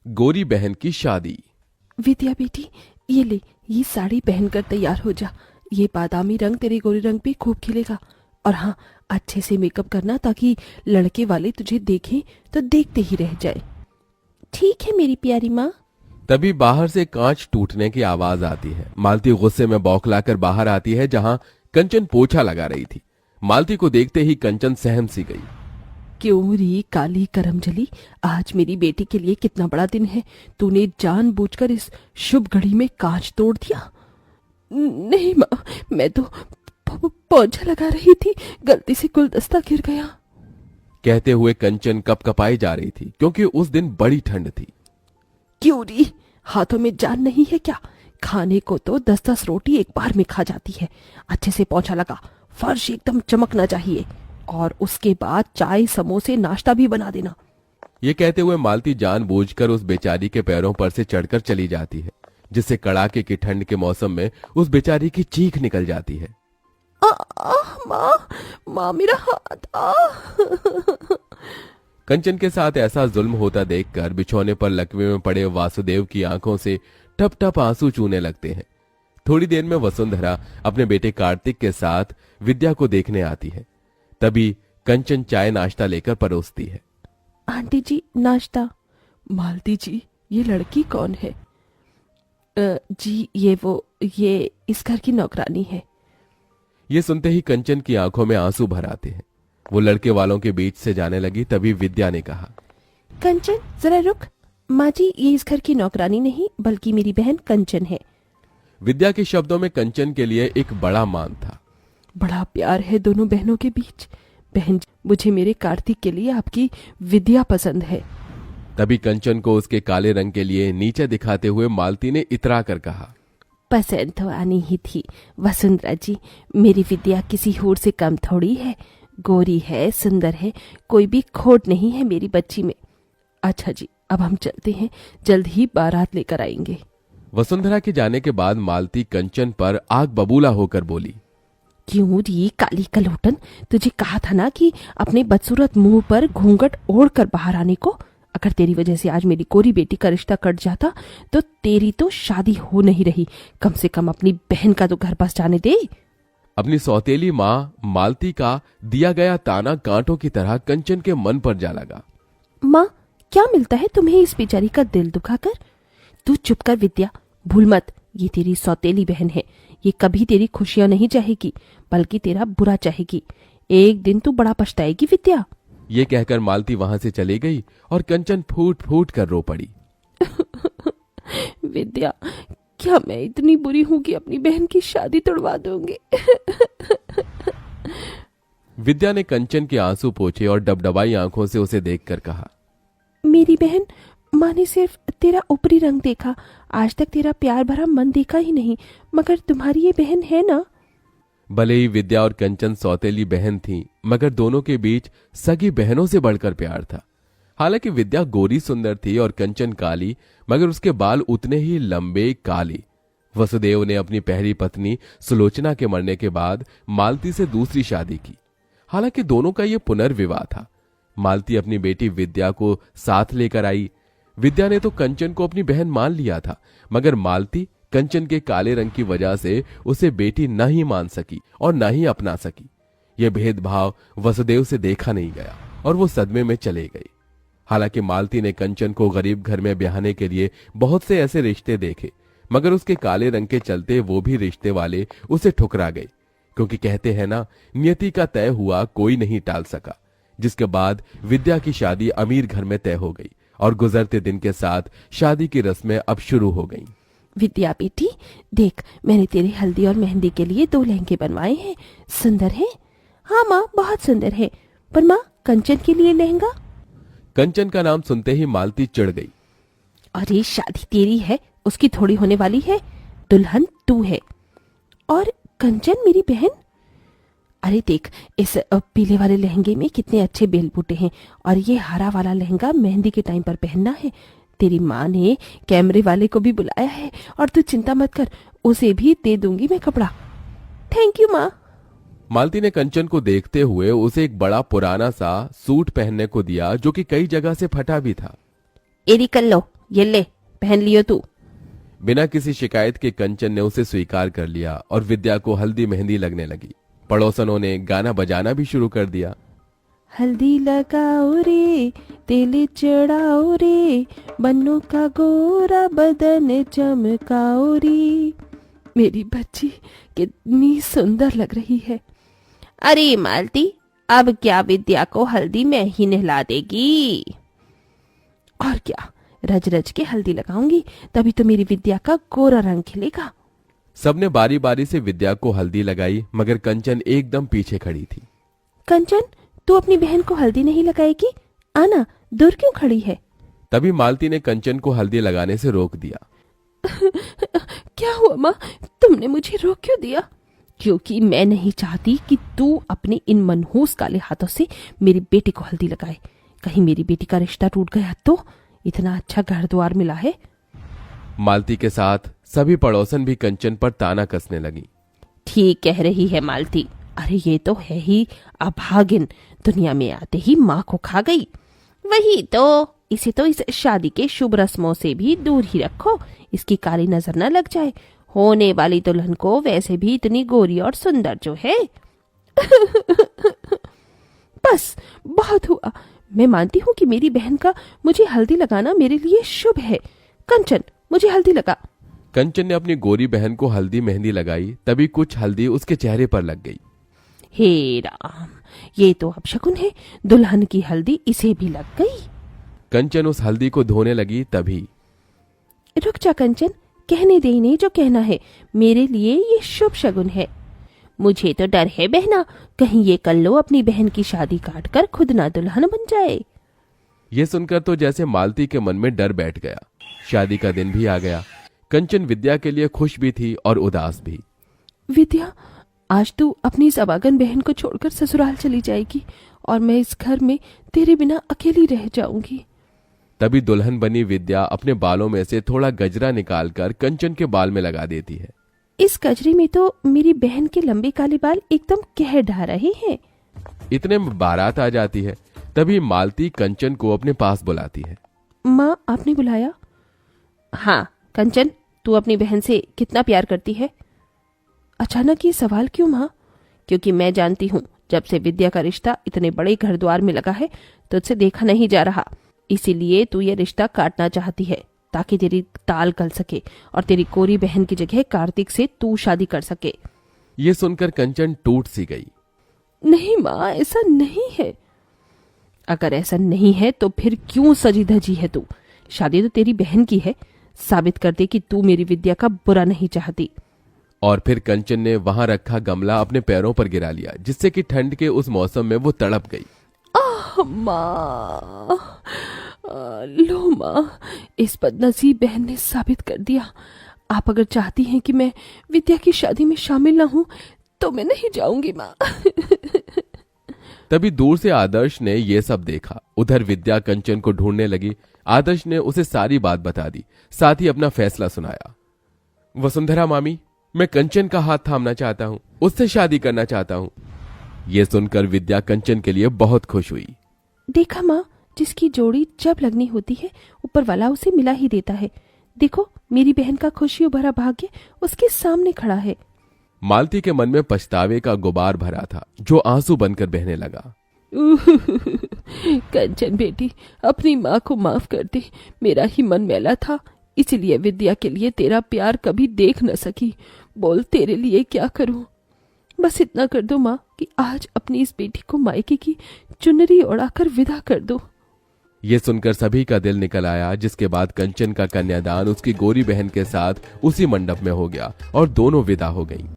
गोरी बहन की शादी। विद्या बेटी, ये ले, ये साड़ी पहनकर तैयार हो जा। ये बादामी रंग तेरे गोरे रंग पे खूब खिलेगा। और हाँ, अच्छे से मेकअप करना ताकि लड़के वाले तुझे देखें तो देखते ही रह जाए। ठीक है मेरी प्यारी माँ। तभी बाहर से कांच टूटने की आवाज आती है। मालती गुस्से में बौखलाकर बाहर आती है जहां कंचन पोछा लगा रही थी। मालती को देखते ही कंचन सहम सी गई। क्यों री काली करमजली, आज मेरी बेटी के लिए कितना बड़ा दिन है। तूने जानबूझकर इस शुभ घड़ी में कांच तोड़ दिया। नहीं माँ, मैं तो पोछा लगा रही थी, गलती से गुलदस्ता गिर गया। कहते हुए कंचन कपकपाई जा रही थी क्योंकि उस दिन बड़ी ठंड थी। क्यों री, हाथों में जान नहीं है क्या? खाने को तो 10-10 रोटी एक बार में खा जाती है। अच्छे से पोछा लगा, फर्श एकदम चमकना चाहिए, और उसके बाद चाय समोसे नाश्ता भी बना देना। ये कहते हुए मालती जानबूझकर उस बेचारी के पैरों पर से चढ़कर चली जाती है, जिससे कड़ाके की ठंड के मौसम में उस बेचारी की चीख निकल जाती है। माँ, माँ मेरा हाथ कंचन के साथ ऐसा जुल्म होता देखकर बिछौने पर लकवे में पड़े वासुदेव की आंखों से टप टप आंसू चूने लगते हैं। थोड़ी देर में वसुंधरा अपने बेटे कार्तिक के साथ विद्या को देखने आती है। तभी कंचन चाय नाश्ता लेकर परोसती है। आंटी जी नाश्ता। मालती जी, ये लड़की कौन है? जी ये इस घर की नौकरानी है। ये सुनते ही कंचन की आंखों में आंसू भर आते हैं। वो लड़के वालों के बीच से जाने लगी। तभी विद्या ने कहा, कंचन जरा रुक। माँ जी, ये इस घर की नौकरानी नहीं बल्कि मेरी बहन कंचन है। विद्या के शब्दों में कंचन के लिए एक बड़ा मान था। बड़ा प्यार है दोनों बहनों के बीच। बहन, मुझे मेरे कार्तिक के लिए आपकी विद्या पसंद है। तभी कंचन को उसके काले रंग के लिए नीचे दिखाते हुए मालती ने इतरा कर कहा, पसंद तो आनी ही थी वसुंधरा जी। मेरी विद्या किसी होर से कम थोड़ी है। गोरी है, सुंदर है, कोई भी खोट नहीं है मेरी बच्ची में। अच्छा जी, अब हम चलते हैं, जल्द ही बारात लेकर आएंगे। वसुंधरा के जाने के बाद मालती कंचन पर आग बबूला होकर बोली, क्यों री काली कलोटन, तुझे कहा था ना कि अपने बदसूरत मुंह पर घूंघट ओढ़ कर बाहर आने को। अगर तेरी वजह से आज मेरी गोरी बेटी का रिश्ता कट जाता तो तेरी तो शादी हो नहीं रही। कम से कम अपनी बहन का तो घर बस जाने दे। अपनी सौतेली माँ मालती का दिया गया ताना कांटों की तरह कंचन के मन पर जा लगा। माँ, क्या मिलता है तुम्हें इस बेचारी का दिल दुखाकर? तू चुप कर विद्या, भूल मत, ये तेरी सौतेली बहन है। ये कभी तेरी खुशियां नहीं चाहेगी बल्कि तेरा बुरा चाहेगी। एक दिन तू बड़ा पछताएगी विद्या। ये कहकर मालती वहां से चली गई और कंचन फूट फूट कर रो पड़ी। विद्या, क्या मैं इतनी बुरी हूं कि अपनी बहन की शादी तोड़वा दूंगी? विद्या ने कंचन के आंसू पोंछे और डबडबाई आंखों से उसे देखकर कहा, मेरी बहन, माँ ने सिर्फ तेरा ऊपरी रंग देखा, आज तक तेरा प्यार भरा मन देखा ही नहीं। मगर तुम्हारी ये बहन है ना? भले ही विद्या और कंचन सौतेली बहन थीं, मगर दोनों के बीच सगी बहनों से बढ़कर प्यार था। हालांकि विद्या गोरी सुंदर थी और कंचन काली, मगर उसके बाल उतने ही लंबे काले। वसुदेव ने अपनी पहली पत्नी सुलोचना के मरने के बाद मालती से दूसरी शादी की। हालांकि दोनों का यह पुनर्विवाह था। मालती अपनी बेटी विद्या को साथ लेकर आई। विद्या ने तो कंचन को अपनी बहन मान लिया था, मगर मालती कंचन के काले रंग की वजह से उसे बेटी न ही मान सकी और न ही अपना सकी। यह भेदभाव वसुदेव से देखा नहीं गया और वो सदमे में चले गई। हालांकि मालती ने कंचन को गरीब घर में ब्याहने के लिए बहुत से ऐसे रिश्ते देखे, मगर उसके काले रंग के चलते वो भी रिश्ते वाले उसे ठुकरा गए, क्योंकि कहते हैं ना, नियति का तय हुआ कोई नहीं टाल सका। जिसके बाद विद्या की शादी अमीर घर में तय हो गई और गुजरते दिन के साथ शादी की रस्में अब शुरू हो गईं। विद्या बेटी, देख, मैंने तेरे हल्दी और मेहंदी के लिए 2 लहंगे बनवाए हैं। सुंदर है? हाँ माँ, बहुत सुंदर है। पर माँ, कंचन के लिए लहंगा? कंचन का नाम सुनते ही मालती चिढ़ गई। अरे शादी तेरी है, उसकी थोड़ी होने वाली है। दुल्हन तू है और कंचन मेरी बहन। अरे देख, इस पीले वाले लहंगे में कितने अच्छे बेल बूटे हैं, और ये हरा वाला लहंगा मेहंदी के टाइम पर पहनना है। तेरी माँ ने कैमरे वाले को भी बुलाया है, और तू चिंता मत कर, उसे भी दे दूंगी मैं कपड़ा। थैंक यू माँ। मालती ने कंचन को देखते हुए उसे एक बड़ा पुराना सा सूट पहनने को दिया, जो कि कई जगह से फटा भी था। एरी कर लो, ये ले, पहन लियो तू। बिना किसी शिकायत के कंचन ने उसे स्वीकार कर लिया और विद्या को हल्दी मेहंदी लगने लगी। पड़ोसनों ने गाना बजाना भी शुरू कर दिया। हल्दी लगाओ रे, तेल चढ़ाओ रे, बन्नों का गोरा बदन चमकाओ रे। मेरी बच्ची कितनी सुंदर लग रही है। अरे मालती, अब क्या विद्या को हल्दी में ही नहला देगी? और क्या, रज रज के हल्दी लगाऊंगी, तभी तो मेरी विद्या का गोरा रंग खिलेगा। सबने बारी बारी से विद्या को हल्दी लगाई, मगर कंचन एकदम पीछे खड़ी थी। कंचन, तू अपनी बहन को हल्दी नहीं लगाएगी? आना, दूर क्यों खड़ी है? तभी मालती ने कंचन को हल्दी लगाने से रोक दिया। क्या हुआ माँ, तुमने मुझे रोक क्यों दिया? क्योंकि मैं नहीं चाहती कि तू अपने इन मनहूस काले हाथों से मेरी बेटी को हल्दी लगाए। कहीं मेरी बेटी का रिश्ता टूट गया तो? इतना अच्छा घर द्वार मिला है। मालती के साथ सभी पड़ोसन भी कंचन पर ताना कसने लगी। ठीक कह रही है मालती, अरे ये तो है ही अभागिन, दुनिया में आते ही माँ को खा गई। वही तो, इसे तो इस शादी के शुभ रस्मों से भी दूर ही रखो, इसकी काली नजर न लग जाए। होने वाली दुल्हन को वैसे भी इतनी गोरी और सुंदर जो है। बस बहुत हुआ। मैं मानती हूँ कि मेरी बहन का मुझे हल्दी लगाना मेरे लिए शुभ है। कंचन, मुझे हल्दी लगा। कंचन ने अपनी गोरी बहन को हल्दी मेहंदी लगाई, तभी कुछ हल्दी उसके चेहरे पर लग गई। हे राम, ये तो अपशकुन है, दुल्हन की हल्दी इसे भी लग गई। कंचन उस हल्दी को धोने लगी, तभी रुक जा कंचन, कहने दे इन्हें जो कहना है। मेरे लिए ये शुभ शगुन है। मुझे तो डर है बहना, कहीं ये कल्लो अपनी बहन की शादी काट कर खुद ना दुल्हन बन जाए। ये सुनकर तो जैसे मालती के मन में डर बैठ गया। शादी का दिन भी आ गया। कंचन विद्या के लिए खुश भी थी और उदास भी। विद्या, आज तू अपनी इस अभागन बहन को छोड़कर ससुराल चली जाएगी और मैं इस घर में तेरे बिना अकेली रह जाऊंगी। तभी दुल्हन बनी विद्या अपने बालों में से थोड़ा गजरा निकालकर कंचन के बाल में लगा देती है। इस गजरे में तो मेरी बहन के लंबे काले बाल एकदम कह ढा रहे हैं। इतने में बारात आ जाती है। तभी मालती कंचन को अपने पास बुलाती है। माँ, आपने बुलाया? हाँ कंचन, तू अपनी बहन से कितना प्यार करती है? अचानक ये सवाल क्यों माँ? क्योंकि मैं जानती हूँ, जब से विद्या का रिश्ता इतने बड़े घर द्वार में लगा है तुझसे देखा नहीं जा रहा, इसीलिए तू ये रिश्ता काटना चाहती है ताकि तेरी ताल गल सके और तेरी कोरी बहन की जगह कार्तिक से तू शादी कर सके। ये सुनकर कंचन टूट सी गई। नहीं माँ, ऐसा नहीं है। अगर ऐसा नहीं है तो फिर क्यों सजी धजी है तू? शादी तो तेरी बहन की है, साबित कर दे कि तू मेरी विद्या का बुरा नहीं चाहती। और फिर कंचन ने वहां रखा गमला अपने पैरों पर गिरा लिया, जिससे कि ठंड के उस मौसम में वो तड़प गई। माँ, लो माँ, इस बदनसीब बहन ने साबित कर दिया। आप अगर चाहती हैं कि मैं विद्या की शादी में शामिल ना हूं तो मैं नहीं जाऊंगी माँ। तभी दूर से आदर्श ने ये सब देखा। उधर विद्या कंचन को ढूंढने लगी। आदर्श ने उसे सारी बात बता दी, साथ ही अपना फैसला सुनाया। वसुंधरा मामी, मैं कंचन का हाथ थामना चाहता हूँ, उससे शादी करना चाहता हूँ। ये सुनकर विद्या कंचन के लिए बहुत खुश हुई। देखा माँ, जिसकी जोड़ी जब लगनी होती है ऊपर वाला उसे मिला ही देता है। देखो, मेरी बहन का खुशियों भरा भाग्य उसके सामने खड़ा है। मालती के मन में पछतावे का गुबार भरा था, जो आंसू बनकर बहने लगा। कंचन बेटी, अपनी माँ को माफ कर दे। मेरा ही मन मैला था, इसलिए विद्या के लिए तेरा प्यार कभी देख न सकी। बोल, तेरे लिए क्या करूं? बस इतना कर दो माँ कि आज अपनी इस बेटी को मायके की चुनरी ओढ़ाकर विदा कर दो। ये सुनकर सभी का दिल निकल आया, जिसके बाद कंचन का कन्यादान उसकी गोरी बहन के साथ उसी मंडप में हो गया और दोनों विदा हो गईं।